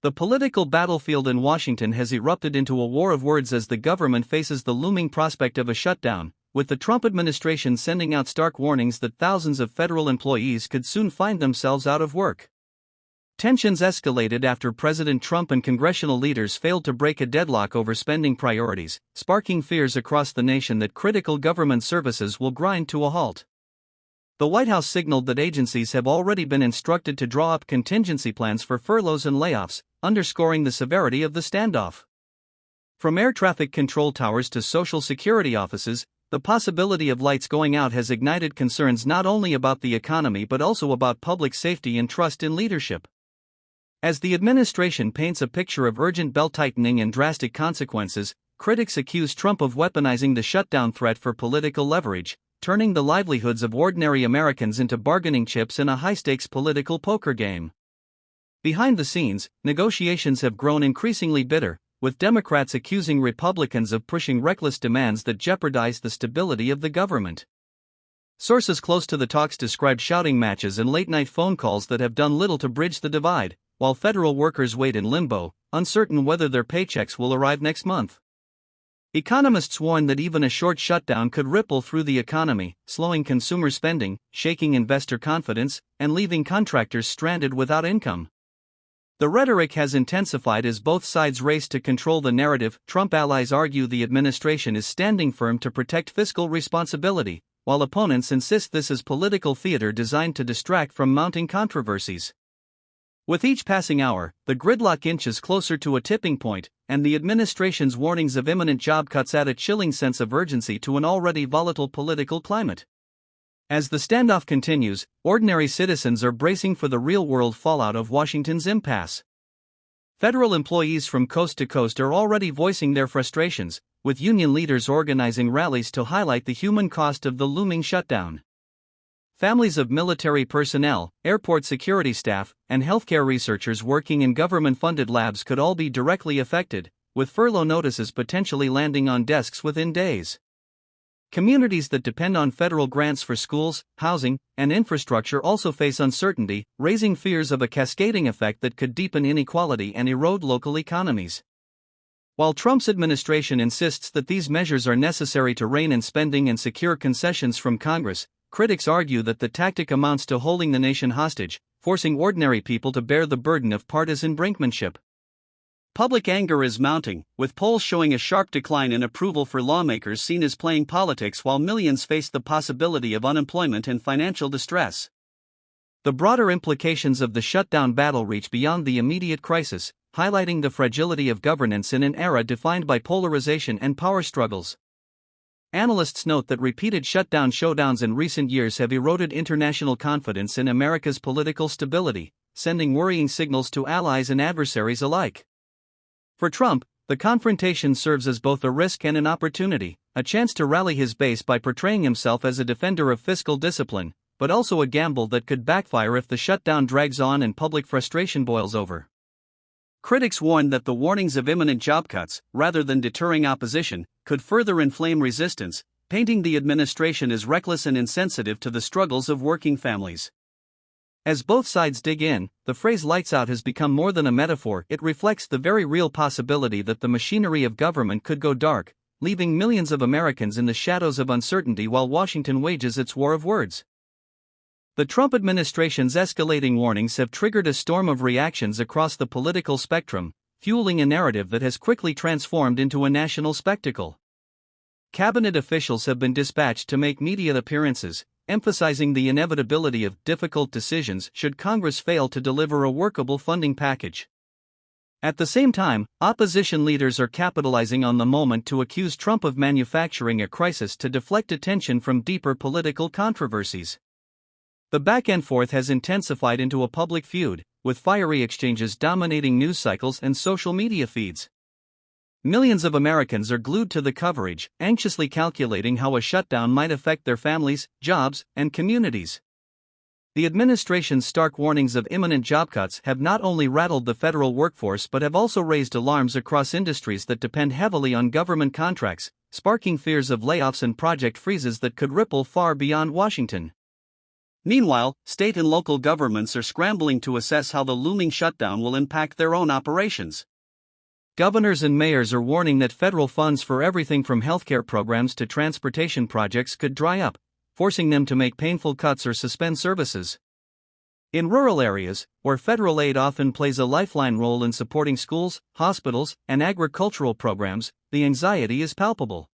The political battlefield in Washington has erupted into a war of words as the government faces the looming prospect of a shutdown, with the Trump administration sending out stark warnings that thousands of federal employees could soon find themselves out of work. Tensions escalated after President Trump and congressional leaders failed to break a deadlock over spending priorities, sparking fears across the nation that critical government services will grind to a halt. The White House signaled that agencies have already been instructed to draw up contingency plans for furloughs and layoffs, underscoring the severity of the standoff. From air traffic control towers to Social Security offices, the possibility of lights going out has ignited concerns not only about the economy but also about public safety and trust in leadership. As the administration paints a picture of urgent belt-tightening and drastic consequences, critics accuse Trump of weaponizing the shutdown threat for political leverage, turning the livelihoods of ordinary Americans into bargaining chips in a high-stakes political poker game. Behind the scenes, negotiations have grown increasingly bitter, with Democrats accusing Republicans of pushing reckless demands that jeopardize the stability of the government. Sources close to the talks described shouting matches and late-night phone calls that have done little to bridge the divide, while federal workers wait in limbo, uncertain whether their paychecks will arrive next month. Economists warn that even a short shutdown could ripple through the economy, slowing consumer spending, shaking investor confidence, and leaving contractors stranded without income. The rhetoric has intensified as both sides race to control the narrative. Trump allies argue the administration is standing firm to protect fiscal responsibility, while opponents insist this is political theater designed to distract from mounting controversies. With each passing hour, the gridlock inches closer to a tipping point, and the administration's warnings of imminent job cuts add a chilling sense of urgency to an already volatile political climate. As the standoff continues, ordinary citizens are bracing for the real-world fallout of Washington's impasse. Federal employees from coast to coast are already voicing their frustrations, with union leaders organizing rallies to highlight the human cost of the looming shutdown. Families of military personnel, airport security staff, and healthcare researchers working in government-funded labs could all be directly affected, with furlough notices potentially landing on desks within days. Communities that depend on federal grants for schools, housing, and infrastructure also face uncertainty, raising fears of a cascading effect that could deepen inequality and erode local economies. While Trump's administration insists that these measures are necessary to rein in spending and secure concessions from Congress, critics argue that the tactic amounts to holding the nation hostage, forcing ordinary people to bear the burden of partisan brinkmanship. Public anger is mounting, with polls showing a sharp decline in approval for lawmakers seen as playing politics while millions face the possibility of unemployment and financial distress. The broader implications of the shutdown battle reach beyond the immediate crisis, highlighting the fragility of governance in an era defined by polarization and power struggles. Analysts note that repeated showdowns in recent years have eroded international confidence in America's political stability, sending worrying signals to allies and adversaries alike. For Trump, the confrontation serves as both a risk and an opportunity, a chance to rally his base by portraying himself as a defender of fiscal discipline, but also a gamble that could backfire if the shutdown drags on and public frustration boils over. Critics warn that the warnings of imminent job cuts, rather than deterring opposition, could further inflame resistance, painting the administration as reckless and insensitive to the struggles of working families. As both sides dig in, the phrase "lights out" has become more than a metaphor. It reflects the very real possibility that the machinery of government could go dark, leaving millions of Americans in the shadows of uncertainty while Washington wages its war of words. The Trump administration's escalating warnings have triggered a storm of reactions across the political spectrum, fueling a narrative that has quickly transformed into a national spectacle. Cabinet officials have been dispatched to make media appearances, emphasizing the inevitability of difficult decisions should Congress fail to deliver a workable funding package. At the same time, opposition leaders are capitalizing on the moment to accuse Trump of manufacturing a crisis to deflect attention from deeper political controversies. The back-and-forth has intensified into a public feud, with fiery exchanges dominating news cycles and social media feeds. Millions of Americans are glued to the coverage, anxiously calculating how a shutdown might affect their families, jobs, and communities. The administration's stark warnings of imminent job cuts have not only rattled the federal workforce but have also raised alarms across industries that depend heavily on government contracts, sparking fears of layoffs and project freezes that could ripple far beyond Washington. Meanwhile, state and local governments are scrambling to assess how the looming shutdown will impact their own operations. Governors and mayors are warning that federal funds for everything from healthcare programs to transportation projects could dry up, forcing them to make painful cuts or suspend services. In rural areas, where federal aid often plays a lifeline role in supporting schools, hospitals, and agricultural programs, the anxiety is palpable.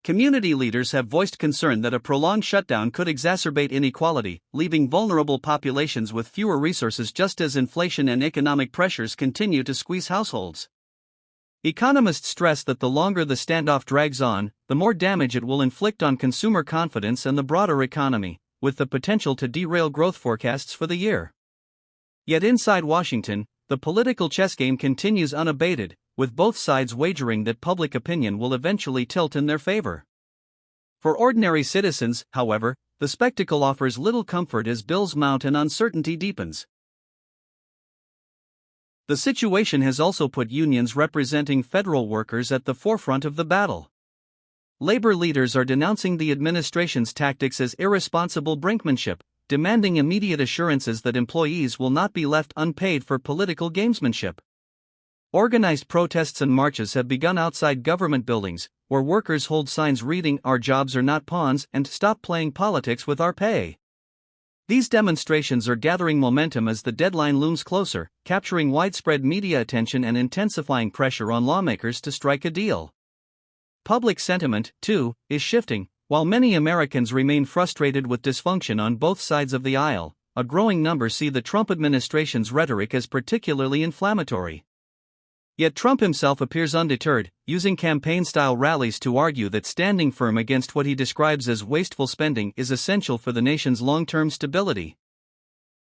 Community leaders have voiced concern that a prolonged shutdown could exacerbate inequality, leaving vulnerable populations with fewer resources just as inflation and economic pressures continue to squeeze households. Economists stress that the longer the standoff drags on, the more damage it will inflict on consumer confidence and the broader economy, with the potential to derail growth forecasts for the year. Yet inside Washington, the political chess game continues unabated, with both sides wagering that public opinion will eventually tilt in their favor. For ordinary citizens, however, the spectacle offers little comfort as bills mount and uncertainty deepens. The situation has also put unions representing federal workers at the forefront of the battle. Labor leaders are denouncing the administration's tactics as irresponsible brinkmanship, demanding immediate assurances that employees will not be left unpaid for political gamesmanship. Organized protests and marches have begun outside government buildings, where workers hold signs reading "Our jobs are not pawns" and "Stop playing politics with our pay." These demonstrations are gathering momentum as the deadline looms closer, capturing widespread media attention and intensifying pressure on lawmakers to strike a deal. Public sentiment, too, is shifting. While many Americans remain frustrated with dysfunction on both sides of the aisle, a growing number see the Trump administration's rhetoric as particularly inflammatory. Yet Trump himself appears undeterred, using campaign-style rallies to argue that standing firm against what he describes as wasteful spending is essential for the nation's long-term stability.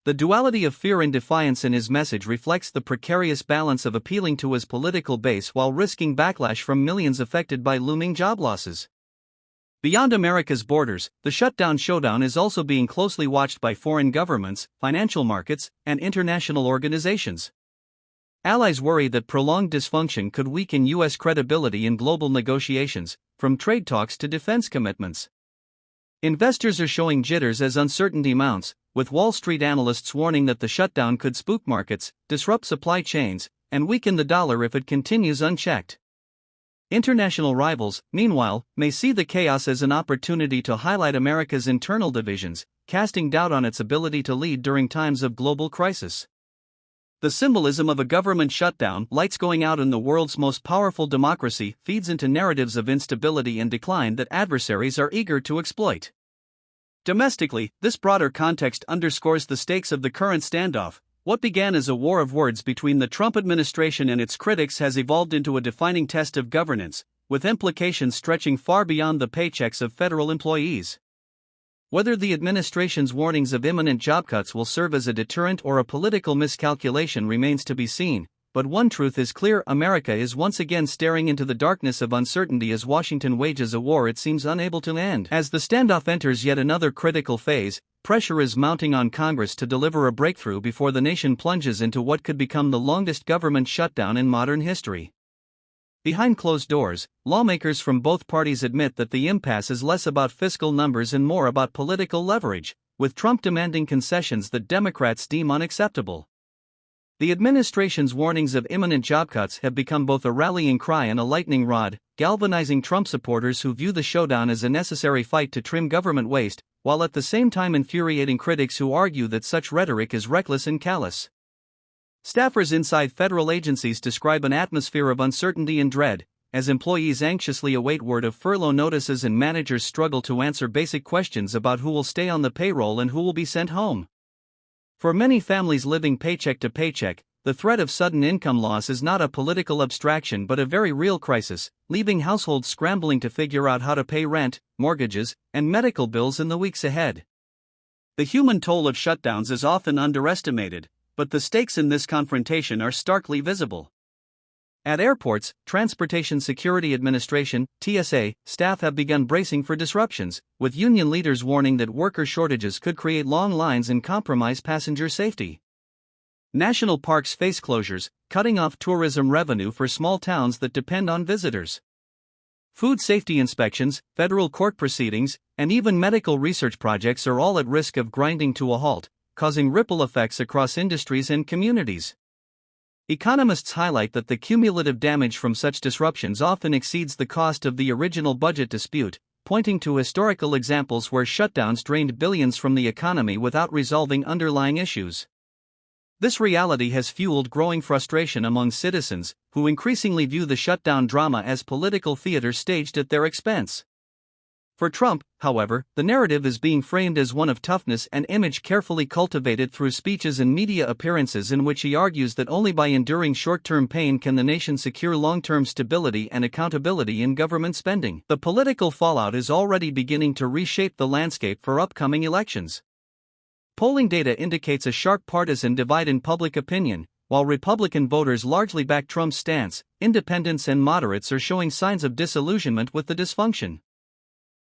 The duality of fear and defiance in his message reflects the precarious balance of appealing to his political base while risking backlash from millions affected by looming job losses. Beyond America's borders, the showdown is also being closely watched by foreign governments, financial markets, and international organizations. Allies worry that prolonged dysfunction could weaken U.S. credibility in global negotiations, from trade talks to defense commitments. Investors are showing jitters as uncertainty mounts, with Wall Street analysts warning that the shutdown could spook markets, disrupt supply chains, and weaken the dollar if it continues unchecked. International rivals, meanwhile, may see the chaos as an opportunity to highlight America's internal divisions, casting doubt on its ability to lead during times of global crisis. The symbolism of a government shutdown, lights going out in the world's most powerful democracy, feeds into narratives of instability and decline that adversaries are eager to exploit. Domestically, this broader context underscores the stakes of the current standoff. What began as a war of words between the Trump administration and its critics has evolved into a defining test of governance, with implications stretching far beyond the paychecks of federal employees. Whether the administration's warnings of imminent job cuts will serve as a deterrent or a political miscalculation remains to be seen, but one truth is clear: America is once again staring into the darkness of uncertainty as Washington wages a war it seems unable to end. As the standoff enters yet another critical phase, pressure is mounting on Congress to deliver a breakthrough before the nation plunges into what could become the longest government shutdown in modern history. Behind closed doors, lawmakers from both parties admit that the impasse is less about fiscal numbers and more about political leverage, with Trump demanding concessions that Democrats deem unacceptable. The administration's warnings of imminent job cuts have become both a rallying cry and a lightning rod, galvanizing Trump supporters who view the showdown as a necessary fight to trim government waste, while at the same time infuriating critics who argue that such rhetoric is reckless and callous. Staffers inside federal agencies describe an atmosphere of uncertainty and dread, as employees anxiously await word of furlough notices and managers struggle to answer basic questions about who will stay on the payroll and who will be sent home. For many families living paycheck to paycheck, the threat of sudden income loss is not a political abstraction but a very real crisis, leaving households scrambling to figure out how to pay rent, mortgages, and medical bills in the weeks ahead. The human toll of shutdowns is often underestimated, but the stakes in this confrontation are starkly visible. At airports, Transportation Security Administration (TSA) staff have begun bracing for disruptions, with union leaders warning that worker shortages could create long lines and compromise passenger safety. National parks face closures, cutting off tourism revenue for small towns that depend on visitors. Food safety inspections, federal court proceedings, and even medical research projects are all at risk of grinding to a halt, causing ripple effects across industries and communities. Economists highlight that the cumulative damage from such disruptions often exceeds the cost of the original budget dispute, pointing to historical examples where shutdowns drained billions from the economy without resolving underlying issues. This reality has fueled growing frustration among citizens, who increasingly view the shutdown drama as political theater staged at their expense. For Trump, however, the narrative is being framed as one of toughness and image carefully cultivated through speeches and media appearances in which he argues that only by enduring short-term pain can the nation secure long-term stability and accountability in government spending. The political fallout is already beginning to reshape the landscape for upcoming elections. Polling data indicates a sharp partisan divide in public opinion. While Republican voters largely back Trump's stance, independents and moderates are showing signs of disillusionment with the dysfunction.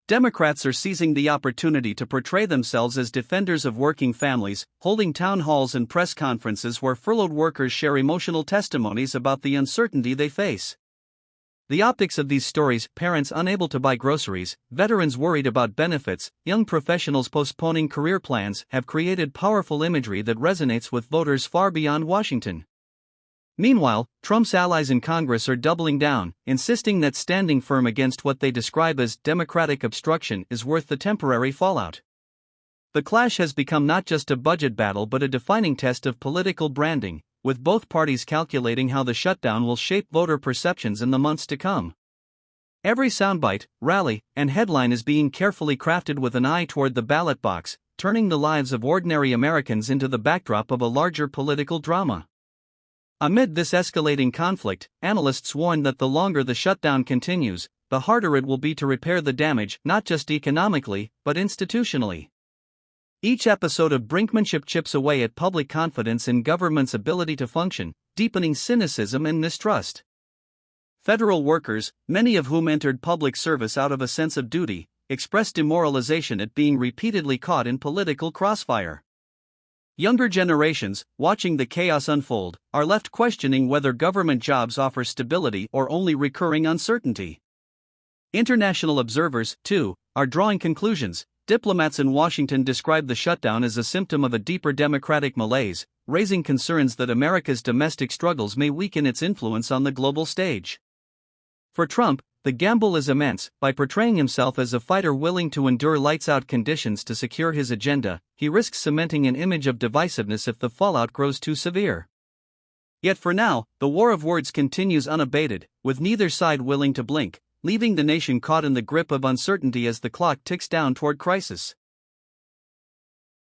Democrats are seizing the opportunity to portray themselves as defenders of working families, holding town halls and press conferences where furloughed workers share emotional testimonies about the uncertainty they face. The optics of these stories, parents unable to buy groceries, veterans worried about benefits, young professionals postponing career plans, have created powerful imagery that resonates with voters far beyond Washington. Meanwhile, Trump's allies in Congress are doubling down, insisting that standing firm against what they describe as Democratic obstruction is worth the temporary fallout. The clash has become not just a budget battle but a defining test of political branding, with both parties calculating how the shutdown will shape voter perceptions in the months to come. Every soundbite, rally, and headline is being carefully crafted with an eye toward the ballot box, turning the lives of ordinary Americans into the backdrop of a larger political drama. Amid this escalating conflict, analysts warn that the longer the shutdown continues, the harder it will be to repair the damage, not just economically, but institutionally. Each episode of brinkmanship chips away at public confidence in government's ability to function, deepening cynicism and mistrust. Federal workers, many of whom entered public service out of a sense of duty, expressed demoralization at being repeatedly caught in political crossfire. Younger generations, watching the chaos unfold, are left questioning whether government jobs offer stability or only recurring uncertainty. International observers, too, are drawing conclusions. Diplomats in Washington describe the shutdown as a symptom of a deeper democratic malaise, raising concerns that America's domestic struggles may weaken its influence on the global stage. For Trump, the gamble is immense. By portraying himself as a fighter willing to endure lights-out conditions to secure his agenda, he risks cementing an image of divisiveness if the fallout grows too severe. Yet for now, the war of words continues unabated, with neither side willing to blink, leaving the nation caught in the grip of uncertainty as the clock ticks down toward crisis.